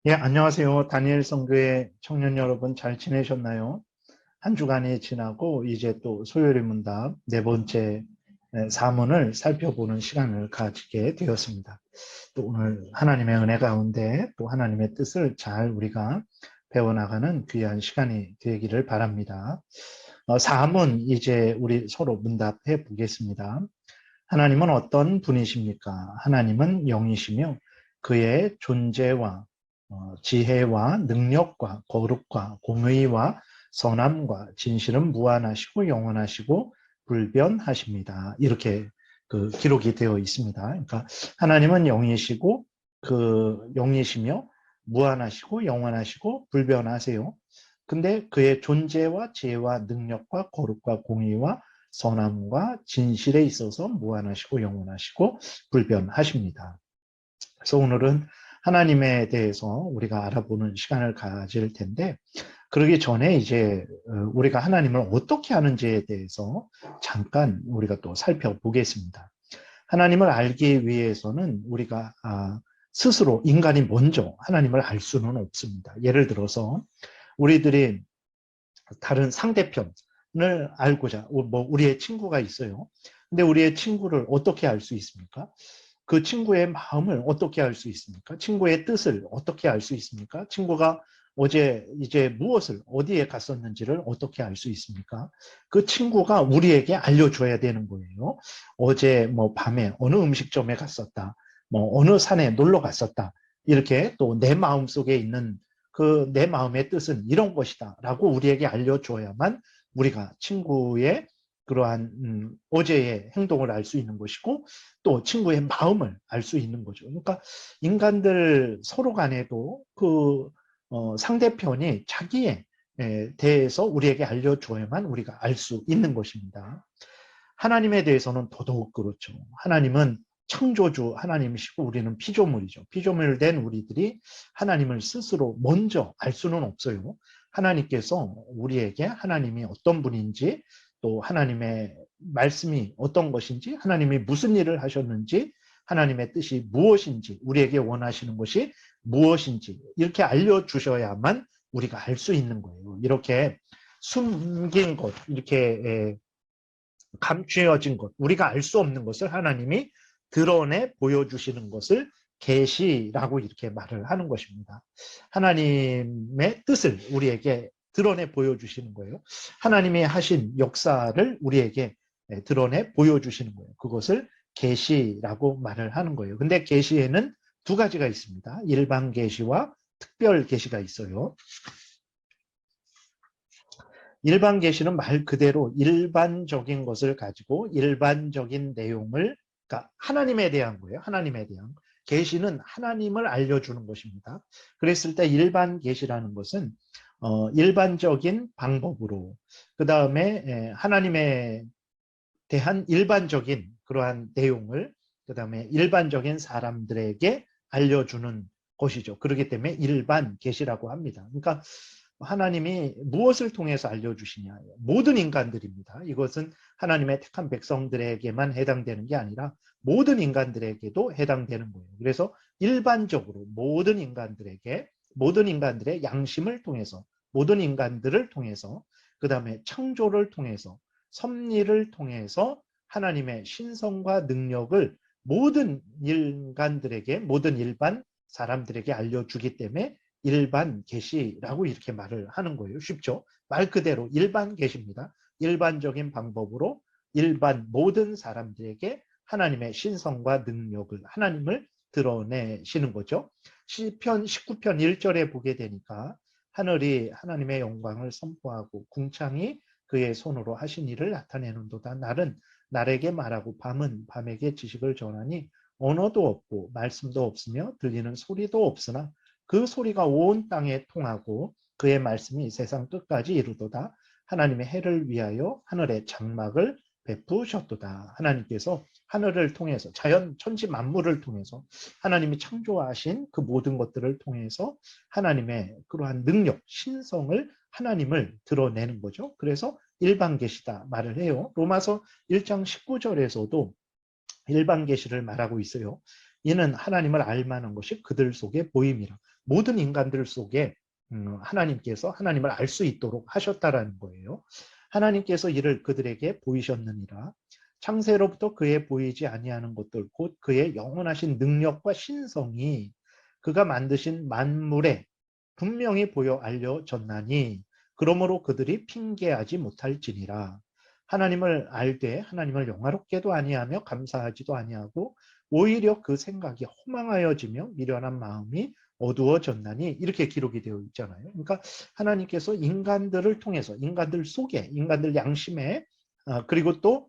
예, 안녕하세요. 다니엘 성교회 청년 여러분 잘 지내셨나요? 한 주간이 지나고 이제 또 소요리 문답 네 번째 사문을 살펴보는 시간을 가지게 되었습니다. 또 오늘 하나님의 은혜 가운데 또 하나님의 뜻을 잘 우리가 배워나가는 귀한 시간이 되기를 바랍니다. 사문 이제 우리 서로 문답해 보겠습니다. 하나님은 어떤 분이십니까? 하나님은 영이시며 그의 존재와 지혜와 능력과 거룩과 공의와 선함과 진실은 무한하시고 영원하시고 불변하십니다. 이렇게 그 기록이 되어 있습니다. 그러니까 하나님은 영이시고 그 영이시며 무한하시고 영원하시고 불변하세요. 근데 그의 존재와 지혜와 능력과 거룩과 공의와 선함과 진실에 있어서 무한하시고 영원하시고 불변하십니다. 그래서 오늘은 하나님에 대해서 우리가 알아보는 시간을 가질 텐데, 그러기 전에 이제 우리가 하나님을 어떻게 아는지에 대해서 잠깐 우리가 또 살펴보겠습니다. 하나님을 알기 위해서는 우리가 스스로 인간이 먼저 하나님을 알 수는 없습니다. 예를 들어서 우리들이 다른 상대편을 알고자, 뭐 우리의 친구가 있어요. 근데 우리의 친구를 어떻게 알 수 있습니까? 그 친구의 마음을 어떻게 알 수 있습니까? 친구의 뜻을 어떻게 알 수 있습니까? 친구가 어제 이제 무엇을 어디에 갔었는지를 어떻게 알 수 있습니까? 그 친구가 우리에게 알려줘야 되는 거예요. 어제 뭐 밤에 어느 음식점에 갔었다. 뭐 어느 산에 놀러 갔었다. 이렇게 또 내 마음 속에 있는 그 내 마음의 뜻은 이런 것이다 라고 우리에게 알려줘야만 우리가 친구의 그러한 어제의 행동을 알 수 있는 것이고 또 친구의 마음을 알 수 있는 거죠. 그러니까 인간들 서로 간에도 그 상대편이 자기에 대해서 우리에게 알려줘야만 우리가 알 수 있는 것입니다. 하나님에 대해서는 더더욱 그렇죠. 하나님은 창조주 하나님이시고 우리는 피조물이죠. 피조물 된 우리들이 하나님을 스스로 먼저 알 수는 없어요. 하나님께서 우리에게 하나님이 어떤 분인지 또 하나님의 말씀이 어떤 것인지 하나님이 무슨 일을 하셨는지 하나님의 뜻이 무엇인지 우리에게 원하시는 것이 무엇인지 이렇게 알려주셔야만 우리가 알 수 있는 거예요. 이렇게 숨긴 것 이렇게 감추어진 것, 우리가 알 수 없는 것을 하나님이 드러내 보여주시는 것을 계시라고 이렇게 말을 하는 것입니다. 하나님의 뜻을 우리에게 드러내 보여주시는 거예요. 하나님이 하신 역사를 우리에게 드러내 보여주시는 거예요. 그것을 계시라고 말을 하는 거예요. 근데 계시에는 두 가지가 있습니다. 일반 계시와 특별 계시가 있어요. 일반 계시는 말 그대로 일반적인 것을 가지고 일반적인 내용을, 그러니까 하나님에 대한 거예요. 하나님에 대한. 계시는 하나님을 알려주는 것입니다. 그랬을 때 일반 계시라는 것은 일반적인 방법으로 그 다음에 하나님에 대한 일반적인 그러한 내용을 그 다음에 일반적인 사람들에게 알려주는 것이죠. 그렇기 때문에 일반 계시라고 합니다. 그러니까 하나님이 무엇을 통해서 알려주시냐. 모든 인간들입니다. 이것은 하나님의 택한 백성들에게만 해당되는 게 아니라 모든 인간들에게도 해당되는 거예요. 그래서 일반적으로 모든 인간들에게 모든 인간들의 양심을 통해서 모든 인간들을 통해서 그 다음에 창조를 통해서 섭리를 통해서 하나님의 신성과 능력을 모든 인간들에게 모든 일반 사람들에게 알려주기 때문에 일반 계시라고 이렇게 말을 하는 거예요. 쉽죠? 말 그대로 일반 계시입니다. 일반적인 방법으로 일반 모든 사람들에게 하나님의 신성과 능력을 하나님을 드러내시는 거죠. 시편 19편 1절에 보게 되니까 하늘이 하나님의 영광을 선포하고 궁창이 그의 손으로 하신 일을 나타내는도다. 날은 날에게 말하고 밤은 밤에게 지식을 전하니 언어도 없고 말씀도 없으며 들리는 소리도 없으나 그 소리가 온 땅에 통하고 그의 말씀이 세상 끝까지 이르도다. 하나님의 해를 위하여 하늘의 장막을 베푸셨도다. 하나님께서 하늘을 통해서 자연 천지 만물을 통해서 하나님이 창조하신 그 모든 것들을 통해서 하나님의 그러한 능력, 신성을 하나님을 드러내는 거죠. 그래서 일반 계시다 말을 해요. 로마서 1장 19절에서도 일반 계시를 말하고 있어요. 이는 하나님을 알만한 것이 그들 속에 보임이라. 모든 인간들 속에 하나님께서 하나님을 알 수 있도록 하셨다라는 거예요. 하나님께서 이를 그들에게 보이셨느니라. 창세로부터 그의 보이지 아니하는 것들 곧 그의 영원하신 능력과 신성이 그가 만드신 만물에 분명히 보여 알려졌나니 그러므로 그들이 핑계하지 못할지니라. 하나님을 알되 하나님을 영화롭게도 아니하며 감사하지도 아니하고 오히려 그 생각이 허망하여지며 미련한 마음이 어두워졌나니 이렇게 기록이 되어 있잖아요. 그러니까 하나님께서 인간들을 통해서 인간들 속에 인간들 양심에 그리고 또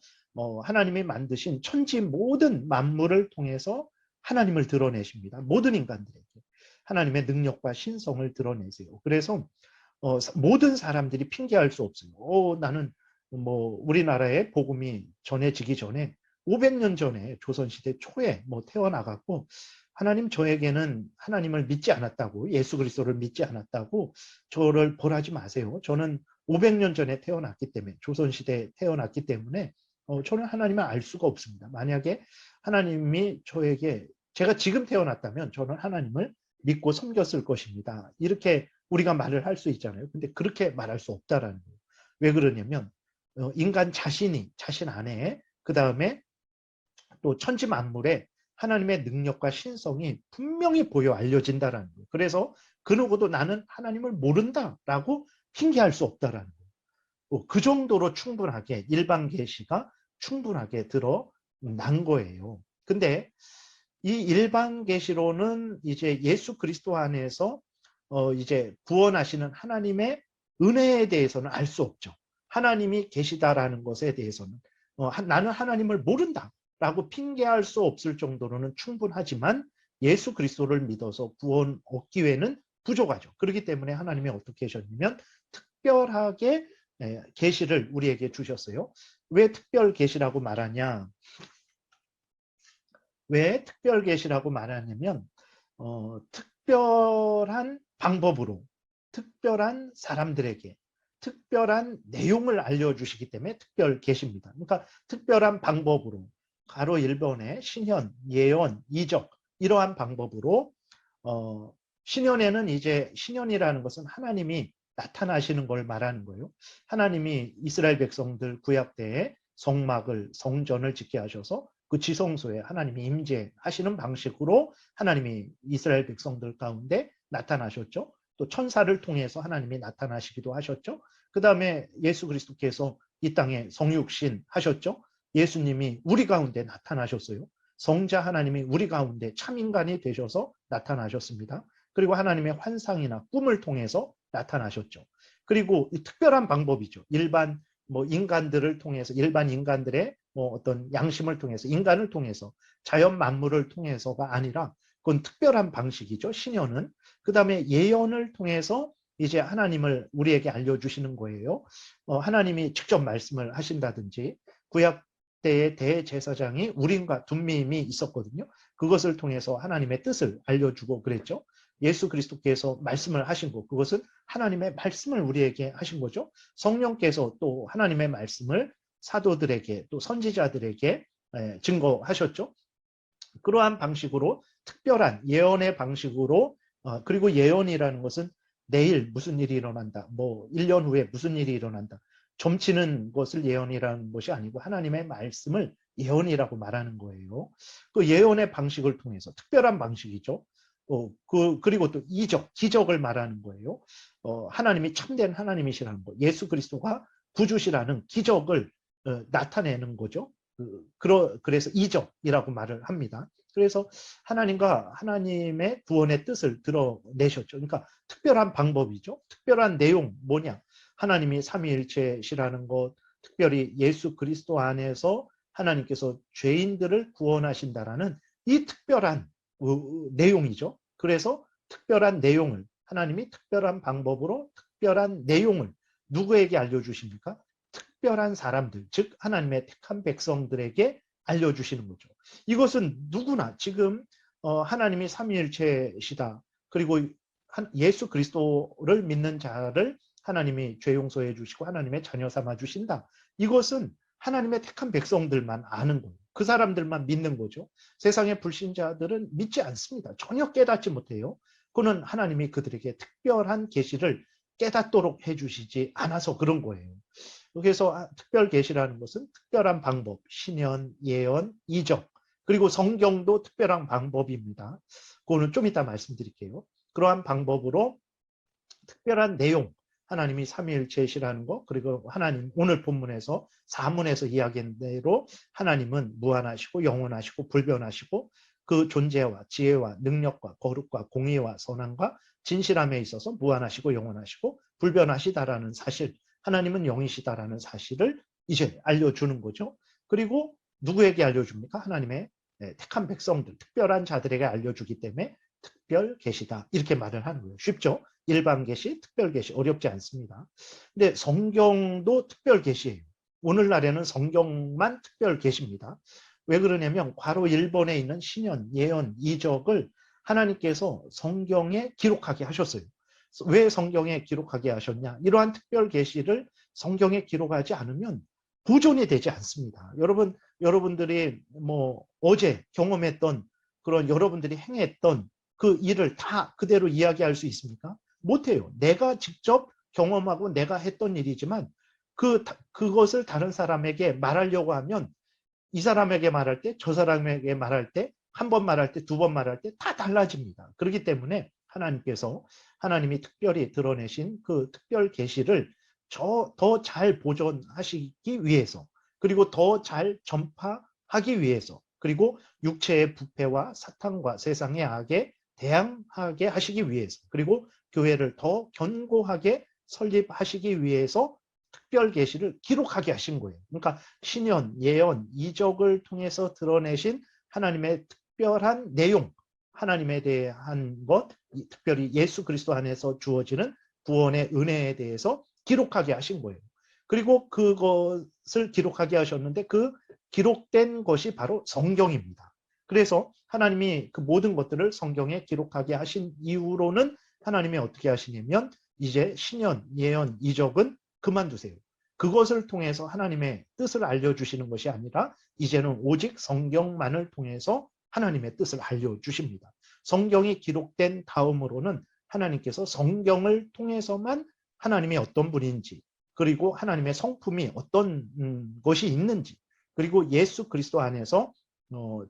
하나님이 만드신 천지 모든 만물을 통해서 하나님을 드러내십니다. 모든 인간들에게 하나님의 능력과 신성을 드러내세요. 그래서 모든 사람들이 핑계할 수 없어요. 나는 우리나라의 복음이 전해지기 전에 500년 전에 조선시대 초에 태어나갖고 하나님 저에게는 하나님을 믿지 않았다고 예수 그리스도를 믿지 않았다고 저를 벌하지 마세요. 저는 500년 전에 태어났기 때문에 조선시대에 태어났기 때문에 저는 하나님을 알 수가 없습니다. 만약에 하나님이 저에게 제가 지금 태어났다면 저는 하나님을 믿고 섬겼을 것입니다. 이렇게 우리가 말을 할 수 있잖아요. 근데 그렇게 말할 수 없다라는 거예요. 왜 그러냐면 인간 자신이 자신 안에 그 다음에 또 천지 만물에 하나님의 능력과 신성이 분명히 보여 알려진다라는 거예요. 그래서 그 누구도 나는 하나님을 모른다라고 핑계할 수 없다라는 거예요. 그 정도로 충분하게 일반 계시가 충분하게 드러난 거예요. 근데 이 일반 계시로는 이제 예수 그리스도 안에서 이제 구원하시는 하나님의 은혜에 대해서는 알 수 없죠. 하나님이 계시다라는 것에 대해서는 나는 하나님을 모른다라고 핑계할 수 없을 정도로는 충분하지만 예수 그리스도를 믿어서 구원 얻기 위해는 부족하죠. 그렇기 때문에 하나님이 어떻게 하셨냐면 특별하게 계시를 우리에게 주셨어요. 왜 특별 계시라고 말하냐? 왜 특별 계시라고 말하냐면 특별한 방법으로 특별한 사람들에게 특별한 내용을 알려주시기 때문에 특별 계시입니다. 그러니까 특별한 방법으로 가로 1번의 신현, 예언, 이적 이러한 방법으로 신현에는 이제 신현이라는 것은 하나님이 나타나시는 걸 말하는 거예요. 하나님이 이스라엘 백성들 구약 때에 성막을 성전을 짓게 하셔서 그 지성소에 하나님이 임재하시는 방식으로 하나님이 이스라엘 백성들 가운데 나타나셨죠. 또 천사를 통해서 하나님이 나타나시기도 하셨죠. 그 다음에 예수 그리스도께서 이 땅에 성육신 하셨죠. 예수님이 우리 가운데 나타나셨어요. 성자 하나님이 우리 가운데 참인간이 되셔서 나타나셨습니다. 그리고 하나님의 환상이나 꿈을 통해서 나타나셨죠. 그리고 특별한 방법이죠. 일반 인간들을 통해서 일반 인간들의 어떤 양심을 통해서 인간을 통해서 자연 만물을 통해서가 아니라 그건 특별한 방식이죠. 신현은. 그 다음에 예언을 통해서 이제 하나님을 우리에게 알려주시는 거예요. 하나님이 직접 말씀을 하신다든지 구약 때의 대제사장이 우림과 둠밈이 있었거든요. 그것을 통해서 하나님의 뜻을 알려주고 그랬죠. 예수 그리스도께서 말씀을 하신 것, 그것은 하나님의 말씀을 우리에게 하신 거죠. 성령께서 또 하나님의 말씀을 사도들에게 또 선지자들에게 증거하셨죠. 그러한 방식으로 특별한 예언의 방식으로 그리고 예언이라는 것은 내일 무슨 일이 일어난다. 1년 후에 무슨 일이 일어난다. 점치는 것을 예언이라는 것이 아니고 하나님의 말씀을 예언이라고 말하는 거예요. 그 예언의 방식을 통해서 특별한 방식이죠. 그리고 또 이적, 기적을 말하는 거예요. 하나님이 참된 하나님이시라는 거. 예수 그리스도가 구주시라는 기적을 나타내는 거죠. 그래서 이적이라고 말을 합니다. 그래서 하나님과 하나님의 구원의 뜻을 드러내셨죠. 그러니까 특별한 방법이죠. 특별한 내용 뭐냐? 하나님이 삼위일체시라는 것, 특별히 예수 그리스도 안에서 하나님께서 죄인들을 구원하신다라는 이 특별한 내용이죠. 그래서 특별한 내용을 하나님이 특별한 방법으로 특별한 내용을 누구에게 알려주십니까? 특별한 사람들, 즉 하나님의 택한 백성들에게 알려주시는 거죠. 이것은 누구나 지금 하나님이 삼위일체시다. 그리고 예수 그리스도를 믿는 자를 하나님이 죄 용서해 주시고 하나님의 자녀 삼아 주신다. 이것은 하나님의 택한 백성들만 아는 거예요. 그 사람들만 믿는 거죠. 세상의 불신자들은 믿지 않습니다. 전혀 깨닫지 못해요. 그는 하나님이 그들에게 특별한 계시를 깨닫도록 해주시지 않아서 그런 거예요. 그래서 특별 계시라는 것은 특별한 방법, 신연, 예언, 이적, 그리고 성경도 특별한 방법입니다. 그거는 좀 이따 말씀드릴게요. 그러한 방법으로 특별한 내용, 하나님이 삼위일체시라는 거, 그리고 하나님 오늘 본문에서 사문에서 이야기한 대로 하나님은 무한하시고 영원하시고 불변하시고 그 존재와 지혜와 능력과 거룩과 공의와 선함과 진실함에 있어서 무한하시고 영원하시고 불변하시다라는 사실, 하나님은 영이시다라는 사실을 이제 알려주는 거죠. 그리고 누구에게 알려줍니까? 하나님의 택한 백성들, 특별한 자들에게 알려주기 때문에 특별 계시다 이렇게 말을 하는 거예요. 쉽죠? 일반 계시, 특별 계시 어렵지 않습니다. 근데 성경도 특별 계시예요. 오늘날에는 성경만 특별 계시입니다. 왜 그러냐면 괄호 1번에 있는 신연, 예언, 이적을 하나님께서 성경에 기록하게 하셨어요. 왜 성경에 기록하게 하셨냐? 이러한 특별 계시를 성경에 기록하지 않으면 보존이 되지 않습니다. 여러분들이 뭐 어제 경험했던 그런 여러분들이 행했던 그 일을 다 그대로 이야기할 수 있습니까? 못해요. 내가 직접 경험하고 내가 했던 일이지만 그것을 다른 사람에게 말하려고 하면 이 사람에게 말할 때, 저 사람에게 말할 때, 한 번 말할 때, 두 번 말할 때 다 달라집니다. 그렇기 때문에 하나님께서 하나님이 특별히 드러내신 그 특별 계시를 더 잘 보존하시기 위해서, 그리고 더 잘 전파하기 위해서, 그리고 육체의 부패와 사탄과 세상의 악에 대항하게 하시기 위해서, 그리고 교회를 더 견고하게 설립하시기 위해서 특별 계시를 기록하게 하신 거예요. 그러니까 신연, 예언, 이적을 통해서 드러내신 하나님의 특별한 내용, 하나님에 대한 것, 특별히 예수 그리스도 안에서 주어지는 구원의 은혜에 대해서 기록하게 하신 거예요. 그리고 그것을 기록하게 하셨는데 그 기록된 것이 바로 성경입니다. 그래서 하나님이 그 모든 것들을 성경에 기록하게 하신 이후로는 하나님이 어떻게 하시냐면 이제 신연, 예언, 이적은 그만두세요. 그것을 통해서 하나님의 뜻을 알려주시는 것이 아니라 이제는 오직 성경만을 통해서 하나님의 뜻을 알려주십니다. 성경이 기록된 다음으로는 하나님께서 성경을 통해서만 하나님이 어떤 분인지, 그리고 하나님의 성품이 어떤 것이 있는지, 그리고 예수 그리스도 안에서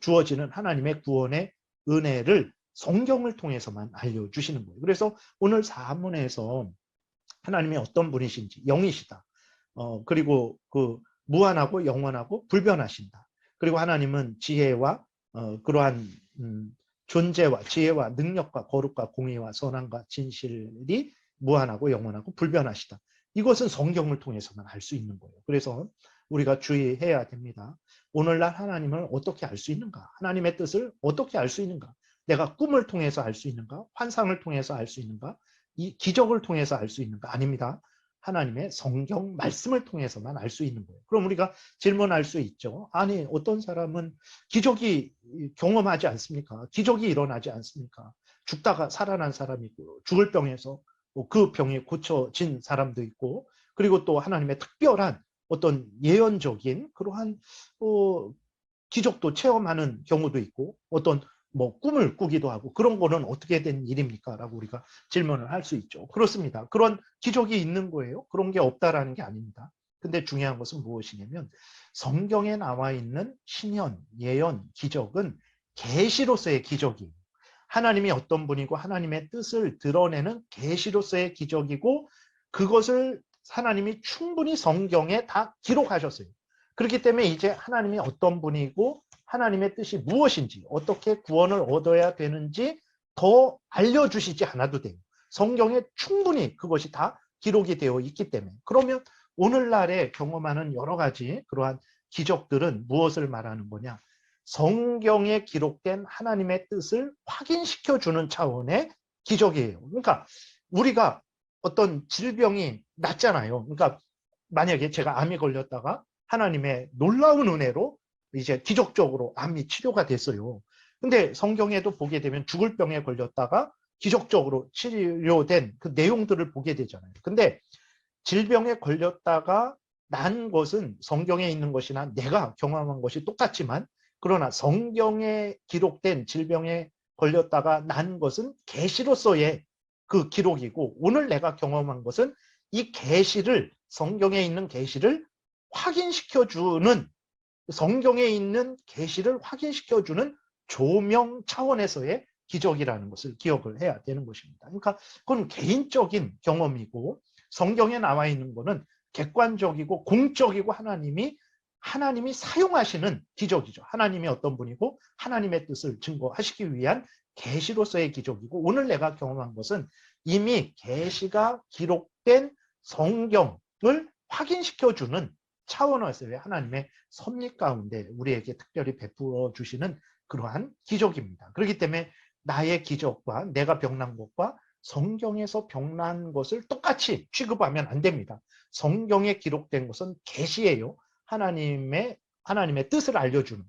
주어지는 하나님의 구원의 은혜를 성경을 통해서만 알려주시는 거예요. 그래서 오늘 사문에서 하나님이 어떤 분이신지, 영이시다. 그리고 그 무한하고 영원하고 불변하신다. 그리고 하나님은 지혜와 그러한 존재와 지혜와 능력과 거룩과 공의와 선함과 진실이 무한하고 영원하고 불변하시다. 이것은 성경을 통해서만 알 수 있는 거예요. 그래서 우리가 주의해야 됩니다. 오늘날 하나님을 어떻게 알 수 있는가? 하나님의 뜻을 어떻게 알 수 있는가? 내가 꿈을 통해서 알 수 있는가? 환상을 통해서 알 수 있는가? 이 기적을 통해서 알 수 있는가? 아닙니다. 하나님의 성경 말씀을 통해서만 알 수 있는 거예요. 그럼 우리가 질문할 수 있죠. 아니, 어떤 사람은 기적이 경험하지 않습니까? 기적이 일어나지 않습니까? 죽다가 살아난 사람이 있고, 죽을 병에서 그 병이 고쳐진 사람도 있고, 그리고 또 하나님의 특별한 어떤 예언적인 그러한 기적도 체험하는 경우도 있고, 어떤 뭐 꿈을 꾸기도 하고, 그런 거는 어떻게 된 일입니까? 라고 우리가 질문을 할 수 있죠. 그렇습니다. 그런 기적이 있는 거예요. 그런 게 없다라는 게 아닙니다. 근데 중요한 것은 무엇이냐면 성경에 나와 있는 신연, 예언, 기적은 계시로서의 기적이에요. 하나님이 어떤 분이고 하나님의 뜻을 드러내는 계시로서의 기적이고, 그것을 하나님이 충분히 성경에 다 기록하셨어요. 그렇기 때문에 이제 하나님이 어떤 분이고 하나님의 뜻이 무엇인지, 어떻게 구원을 얻어야 되는지 더 알려주시지 않아도 돼요. 성경에 충분히 그것이 다 기록이 되어 있기 때문에. 그러면 오늘날에 경험하는 여러 가지 그러한 기적들은 무엇을 말하는 거냐? 성경에 기록된 하나님의 뜻을 확인시켜주는 차원의 기적이에요. 그러니까 우리가 어떤 질병이 낫잖아요. 그러니까 만약에 제가 암이 걸렸다가 하나님의 놀라운 은혜로 이제 기적적으로 암이 치료가 됐어요. 근데 성경에도 보게 되면 죽을 병에 걸렸다가 기적적으로 치료된 그 내용들을 보게 되잖아요. 근데 질병에 걸렸다가 난 것은 성경에 있는 것이나 내가 경험한 것이 똑같지만, 그러나 성경에 기록된 질병에 걸렸다가 난 것은 계시로서의 그 기록이고, 오늘 내가 경험한 것은 이 계시를, 성경에 있는 계시를 확인시켜주는, 성경에 있는 계시를 확인시켜주는 조명 차원에서의 기적이라는 것을 기억을 해야 되는 것입니다. 그러니까 그건 개인적인 경험이고, 성경에 나와 있는 것은 객관적이고 공적이고 하나님이 사용하시는 기적이죠. 하나님이 어떤 분이고 하나님의 뜻을 증거하시기 위한 계시로서의 기적이고, 오늘 내가 경험한 것은 이미 계시가 기록된 성경을 확인시켜주는 차원에서의 하나님의 섭리 가운데 우리에게 특별히 베풀어 주시는 그러한 기적입니다. 그렇기 때문에 나의 기적과 내가 병난 것과 성경에서 병난 것을 똑같이 취급하면 안 됩니다. 성경에 기록된 것은 계시예요. 하나님의 뜻을 알려주는,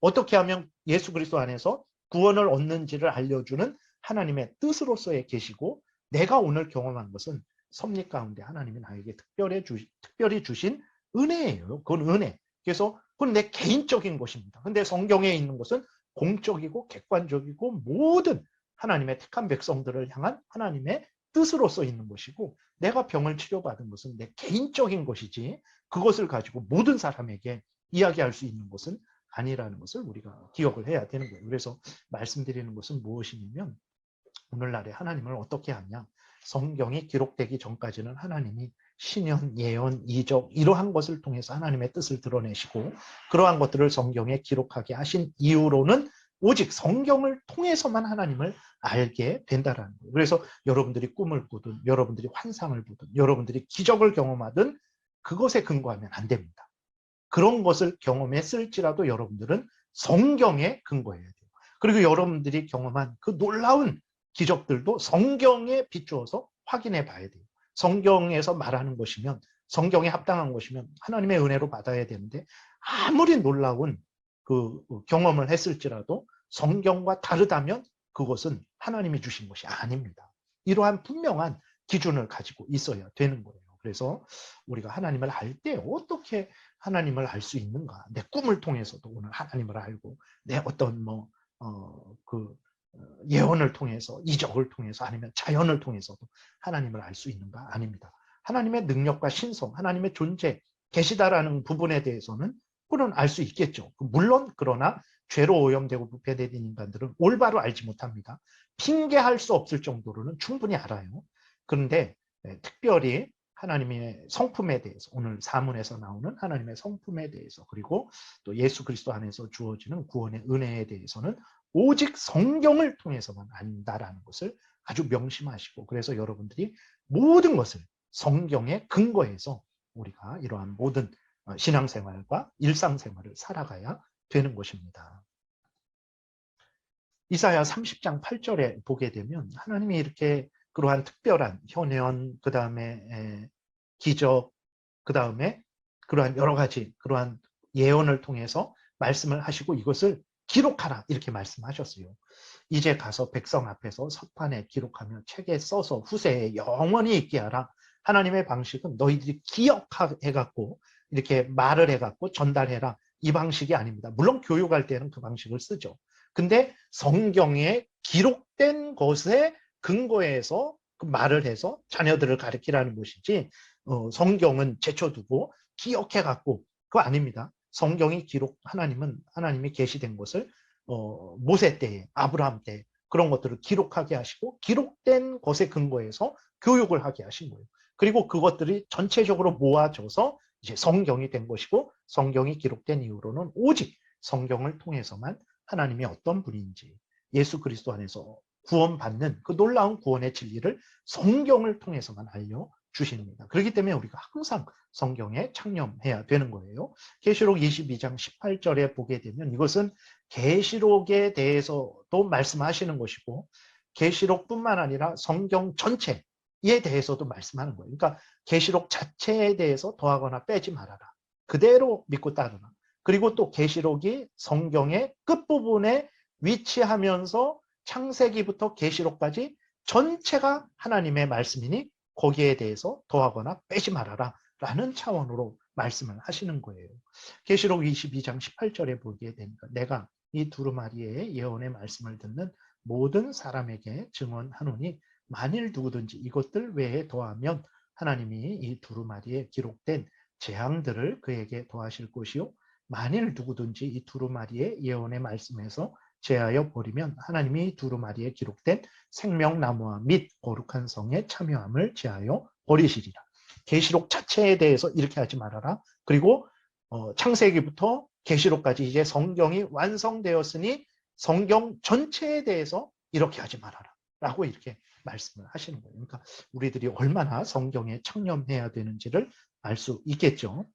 어떻게 하면 예수 그리스도 안에서 구원을 얻는지를 알려주는 하나님의 뜻으로서의 계시고, 내가 오늘 경험한 것은 섭리 가운데 하나님이 나에게 특별히 주신 은혜예요. 그건 은혜. 그래서 그건 내 개인적인 것입니다. 근데 성경에 있는 것은 공적이고 객관적이고 모든 하나님의 택한 백성들을 향한 하나님의 뜻으로서 있는 것이고, 내가 병을 치료받은 것은 내 개인적인 것이지 그것을 가지고 모든 사람에게 이야기할 수 있는 것은 아니라는 것을 우리가 기억을 해야 되는 거예요. 그래서 말씀드리는 것은 무엇이냐면, 오늘날에 하나님을 어떻게 하냐, 성경이 기록되기 전까지는 하나님이 신현, 예언, 이적 이러한 것을 통해서 하나님의 뜻을 드러내시고, 그러한 것들을 성경에 기록하게 하신 이유로는 오직 성경을 통해서만 하나님을 알게 된다라는 거예요. 그래서 여러분들이 꿈을 꾸든 여러분들이 환상을 보든 여러분들이 기적을 경험하든 그것에 근거하면 안 됩니다. 그런 것을 경험했을지라도 여러분들은 성경에 근거해야 돼요. 그리고 여러분들이 경험한 그 놀라운 기적들도 성경에 비추어서 확인해 봐야 돼요. 성경에서 말하는 것이면, 성경에 합당한 것이면 하나님의 은혜로 받아야 되는데, 아무리 놀라운 그 경험을 했을지라도 성경과 다르다면 그것은 하나님이 주신 것이 아닙니다. 이러한 분명한 기준을 가지고 있어야 되는 거예요. 그래서 우리가 하나님을 알 때 어떻게 하나님을 알 수 있는가? 내 꿈을 통해서도 오늘 하나님을 알고, 내 어떤 예언을 통해서, 이적을 통해서, 아니면 자연을 통해서도 하나님을 알 수 있는가? 아닙니다. 하나님의 능력과 신성, 하나님의 존재, 계시다라는 부분에 대해서는 그는 알 수 있겠죠. 물론 그러나 죄로 오염되고 부패된 인간들은 올바로 알지 못합니다. 핑계할 수 없을 정도로는 충분히 알아요. 그런데 특별히 하나님의 성품에 대해서, 오늘 사문에서 나오는 하나님의 성품에 대해서, 그리고 또 예수 그리스도 안에서 주어지는 구원의 은혜에 대해서는 오직 성경을 통해서만 안다라는 것을 아주 명심하시고, 그래서 여러분들이 모든 것을 성경에 근거해서 우리가 이러한 모든 신앙생활과 일상생활을 살아가야 되는 것입니다. 이사야 30장 8절에 보게 되면 하나님이 이렇게 그러한 특별한 현현, 그 다음에 기적, 그 다음에 그러한 여러 가지 그러한 예언을 통해서 말씀을 하시고 이것을 기록하라 이렇게 말씀하셨어요. 이제 가서 백성 앞에서 서판에 기록하며 책에 써서 후세에 영원히 있게 하라. 하나님의 방식은 너희들이 기억해갖고 이렇게 말을 해갖고 전달해라, 이 방식이 아닙니다. 물론 교육할 때는 그 방식을 쓰죠. 근데 성경에 기록된 것에 근거해서 그 말을 해서 자녀들을 가르치라는 것이지, 성경은 제쳐두고 기억해갖고 그거 아닙니다. 성경이 하나님이 계시된 것을 모세 때에, 아브라함 때 그런 것들을 기록하게 하시고 기록된 것에 근거해서 교육을 하게 하신 거예요. 그리고 그것들이 전체적으로 모아져서 이제 성경이 된 것이고, 성경이 기록된 이후로는 오직 성경을 통해서만 하나님이 어떤 분인지, 예수 그리스도 안에서 구원받는 그 놀라운 구원의 진리를 성경을 통해서만 알려주십니다. 그렇기 때문에 우리가 항상 성경에 창념해야 되는 거예요. 계시록 22장 18절에 보게 되면 이것은 계시록에 대해서도 말씀하시는 것이고, 계시록뿐만 아니라 성경 전체에 대해서도 말씀하는 거예요. 그러니까 계시록 자체에 대해서 더하거나 빼지 말아라. 그대로 믿고 따르라. 그리고 또 계시록이 성경의 끝부분에 위치하면서 창세기부터 계시록까지 전체가 하나님의 말씀이니 거기에 대해서 더하거나 빼지 말아라 라는 차원으로 말씀을 하시는 거예요. 계시록 22장 18절에 보게 되니까 내가 이 두루마리의 예언의 말씀을 듣는 모든 사람에게 증언하노니 만일 누구든지 이것들 외에 더하면 하나님이 이 두루마리에 기록된 재앙들을 그에게 더하실 것이요 만일 누구든지 이 두루마리의 예언의 말씀에서 제하여 버리면 하나님이 두루마리에 기록된 생명나무와 및 거룩한 성에 참여함을 제하여 버리시리라. 계시록 자체에 대해서 이렇게 하지 말아라. 그리고 창세기부터 계시록까지 이제 성경이 완성되었으니 성경 전체에 대해서 이렇게 하지 말아라. 라고 이렇게 말씀을 하시는 거예요. 그러니까 우리들이 얼마나 성경에 청렴해야 되는지를 알 수 있겠죠.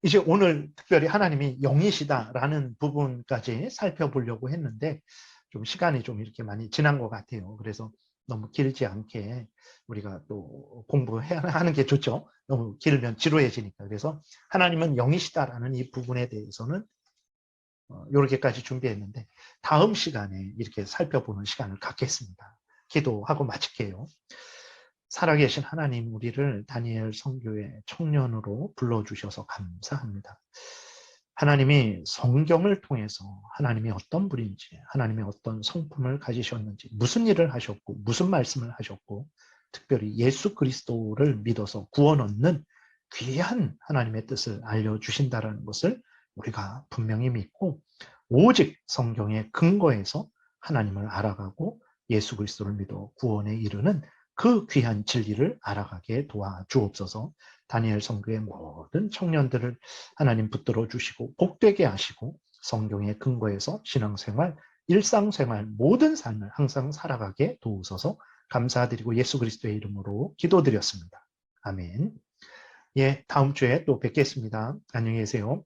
이제 오늘 특별히 하나님이 영이시다라는 부분까지 살펴보려고 했는데 좀 시간이 좀 이렇게 많이 지난 것 같아요. 그래서 너무 길지 않게 우리가 또 공부해야 하는 게 좋죠. 너무 길면 지루해지니까. 그래서 하나님은 영이시다라는 이 부분에 대해서는 이렇게까지 준비했는데 다음 시간에 이렇게 살펴보는 시간을 갖겠습니다. 기도하고 마칠게요. 살아계신 하나님, 우리를 다니엘 선교의 청년으로 불러주셔서 감사합니다. 하나님이 성경을 통해서 하나님이 어떤 분인지, 하나님이 어떤 성품을 가지셨는지, 무슨 일을 하셨고, 무슨 말씀을 하셨고, 특별히 예수 그리스도를 믿어서 구원 얻는 귀한 하나님의 뜻을 알려주신다는 것을 우리가 분명히 믿고, 오직 성경의 근거에서 하나님을 알아가고 예수 그리스도를 믿어 구원에 이르는 그 귀한 진리를 알아가게 도와주옵소서. 다니엘 선교의 모든 청년들을 하나님 붙들어 주시고 복되게 하시고 성경의 근거에서 신앙생활, 일상생활 모든 삶을 항상 살아가게 도우소서. 감사드리고 예수 그리스도의 이름으로 기도드렸습니다. 아멘. 예, 다음 주에 또 뵙겠습니다. 안녕히 계세요.